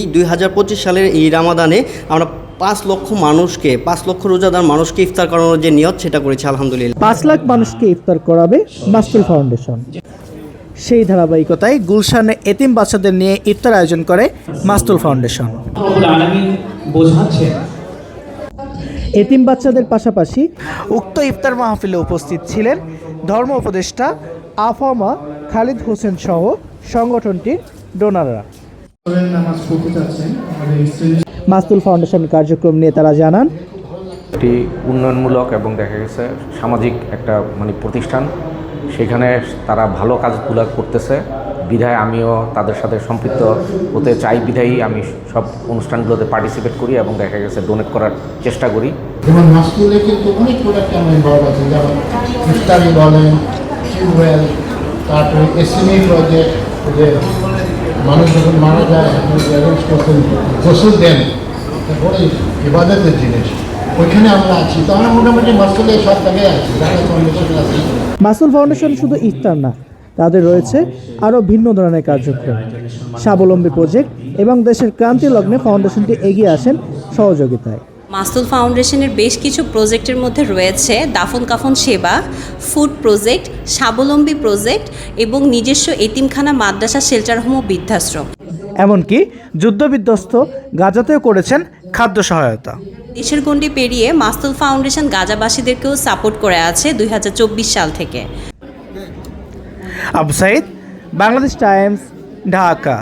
2025 সালের এই রামাদানে আমরা 5 লক্ষ মানুষকে 5 লক্ষ রোজাদার মানুষকে ইফতার করানোর যে নিয়ত সেটা করেছি আলহামদুলিল্লাহ। 5 লাখ মানুষকে ইফতার করাবে মাস্তুল ফাউন্ডেশন। সেই ধারাবাহিকতায় গুলশানে এতিম বাচ্চাদের নিয়ে ইফতার আয়োজন করে মাস্তুল ফাউন্ডেশন। এতিম বাচ্চাদের পাশাপাশি উক্ত ইফতার মাহফিলে উপস্থিত ছিলেন ধর্ম উপদেষ্টা আফামা খালিদ হোসেন সহ সংগঠনটির ডোনাররা। মাস্তুল ফাউন্ডেশন কার্যক্রম নিয়ে তারা জানান, এটি উন্নয়নমূলক এবং দেখা গেছে সামাজিক একটা প্রতিষ্ঠান, সেখানে তারা ভালো কাজগুলো করতেছে বিধায় আমিও তাদের সাথে সম্পৃক্ত হতে চাই, বিধায়ী আমি সব অনুষ্ঠানগুলোতে পার্টিসিপেট করি এবং দেখা গেছে ডোনেট করার চেষ্টা করি। যেমন মাস্তুলে কিন্তু অনেক প্রোডাক্ট আমরা ইনভলভ আছে, যেমন ইফতারি বলেন, টিউবওয়েল, তারপরে এসএমই প্রজেক্ট, যে মানুষ যখন মারা যায় অ্যারেঞ্জ করতেন, গোসল দেন, তারপরে ইবাদতের জিনিস, ওইখানে আমরা আছি। তো আমরা মোটামুটি মাস্তুলে সব জায়গায় আছি, ফাউন্ডেশন আছি। মাস্তুল ফাউন্ডেশন শুধু ইফতার না, তাদের রয়েছে আরও ভিন্ন ধরনের কার্যক্রম, স্বাবলম্বী প্রজেক্ট এবং দেশের ক্রান্তি লগ্নে ফাউন্ডেশনটি এগিয়ে আসেন সহযোগিতায়। মাস্তুল ফাউন্ডেশনের বেশ কিছু প্রজেক্টের মধ্যে রয়েছে দাফন কাফন সেবা, ফুড প্রজেক্ট, স্বাবলম্বী প্রজেক্ট এবং নিজস্ব এতিমখানা, মাদ্রাসা, শেল্টার হোম ও বৃদ্ধাশ্রম। এমনকি যুদ্ধবিধ্বস্ত গাজাতেও করেছেন খাদ্য সহায়তা। দেশের গণ্ডি পেরিয়ে মাস্তুল ফাউন্ডেশন গাজাবাসীদেরকেও সাপোর্ট করে আছে 2024 সাল থেকে। আবু সাইদ, বাংলাদেশ টাইমস, ঢাকা।